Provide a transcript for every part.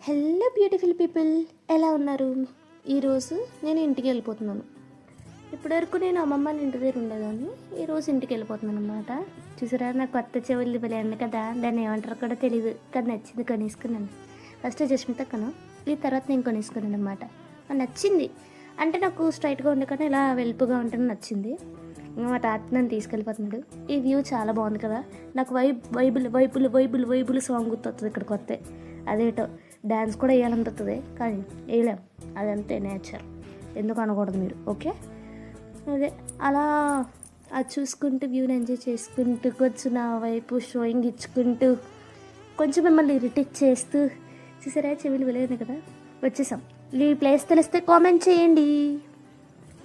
Hello beautiful people, ఎలా ఉన్నారు? ఈరోజు నేను ఇంటికి వెళ్ళిపోతున్నాను. ఇప్పటివరకు నేను అమ్మమ్మ ఇంటి దగ్గర ఉండేదాన్ని. ఈరోజు ఇంటికి వెళ్ళిపోతున్నాను అనమాట. చూసారా, నాకు కొత్త చెవులు వెళ్ళాను కదా, దాన్ని ఏమంటారు కూడా తెలియదు, కానీ నచ్చింది, కొనేసుకున్నాను. ఫస్ట్ జస్మిత కను, ఈ తర్వాత నేను కొనేసుకున్నాను అనమాట. నచ్చింది అంటే నాకు స్ట్రైట్గా ఉండే కానీ ఇలా వెలుపుగా ఉంటేనే నచ్చింది. మా తాత నన్ను తీసుకెళ్ళిపోతున్నాడు. ఈ వ్యూ చాలా బాగుంది కదా. నాకు వైబుల్ సాంగ్ గుర్తొస్తుంది ఇక్కడ కొత్త. అదేటో డ్యాన్స్ కూడా వేయాలనిపిస్తుంది కానీ వేయలేం, అదంతే నేచర్, ఎందుకు అనకూడదు మీరు, ఓకే? అదే అలా అది చూసుకుంటూ వ్యూని ఎంజాయ్ చేసుకుంటూ కొంచెం నా వైపు షోయింగ్ ఇచ్చుకుంటూ కొంచెం మిమ్మల్ని ఇరిటేట్ చేస్తూ, చూసారా చెవులు వెళ్ళేది కదా. వచ్చేసాం. ఈ ప్లేస్ తెలిస్తే కామెంట్ చేయండి.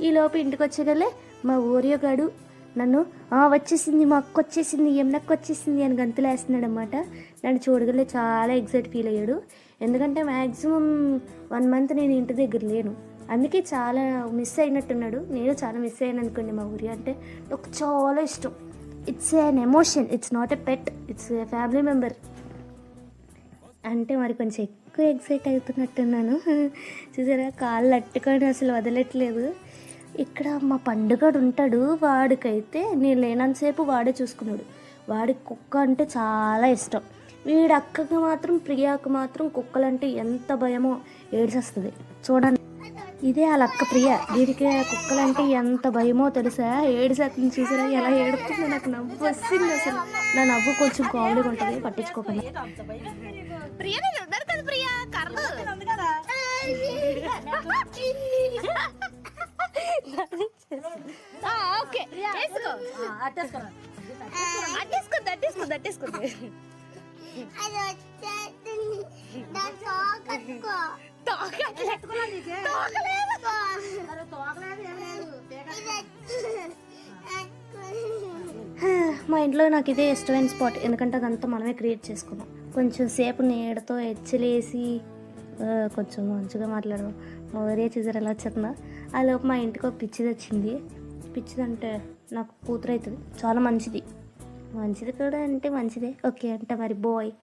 ఈలోపు ఇంటికి వచ్చేగలే మా ఓరియో గాడు నన్ను వచ్చేసింది, మా అక్క వచ్చేసింది, ఏమనక్క వచ్చేసింది అని గంతులేస్తున్నాడు అనమాట. నన్ను చూడగలే చాలా ఎగ్జైట్ ఫీల్ అయ్యాడు. ఎందుకంటే మ్యాక్సిమం 1 మంత్ నేను ఇంటి దగ్గర లేను, అందుకే చాలా మిస్ అయినట్టున్నాడు. నేను చాలా మిస్ అయ్యాను అనుకోండి. మా ఊరి అంటే నాకు చాలా ఇష్టం. It's an emotion, it's not a pet, it's a family member. అంటే మరి కొంచెం ఎక్కువ ఎగ్జైట్ అవుతున్నట్టున్నాను. చూసారా, కాళ్ళు అట్టుకొని అసలు వదలట్లేదు. ఇక్కడ మా పండుగడు ఉంటాడు, వాడికైతే నేను లేనంతసేపు వాడే చూసుకున్నాడు. వాడికి కుక్క అంటే చాలా ఇష్టం. వీడి అక్కకి మాత్రం, ప్రియాకు మాత్రం కుక్కలంటే ఎంత భయమో, ఏడ్చేస్తుంది. చూడండి, ఇదే వాళ్ళ అక్క ప్రియ, వీడికి కుక్కలంటే ఎంత భయమో తెలుసా. ఏడుసేస్తుంది, చూసారా ఎలా ఏడుతుంది. నాకు నవ్వు వస్తుంది అసలు. నా నవ్వు కొంచెం కామెడీగా ఉంటుంది, పట్టించుకోకుండా. మా ఇంట్లో నాకు ఇదే ఇష్టమైన స్పాట్, ఎందుకంటే అదంతా మనమే క్రియేట్ చేసుకున్నాం. కొంచెం సేపు నీడతో ఎచ్చలేసి కొంచెం మంచిగా మాట్లాడదాం. మా ఊరే చూసారు ఎలా వచ్చేస్తుందా. ఆ లోపు మా ఇంటికి ఒక పిచ్చిది వచ్చింది. పిచ్చిదంటే నాకు కూతురు అవుతుంది, చాలా మంచిది. మంచిది కూడా అంటే మంచిదే, ఓకే అంటే మరి బాయ్.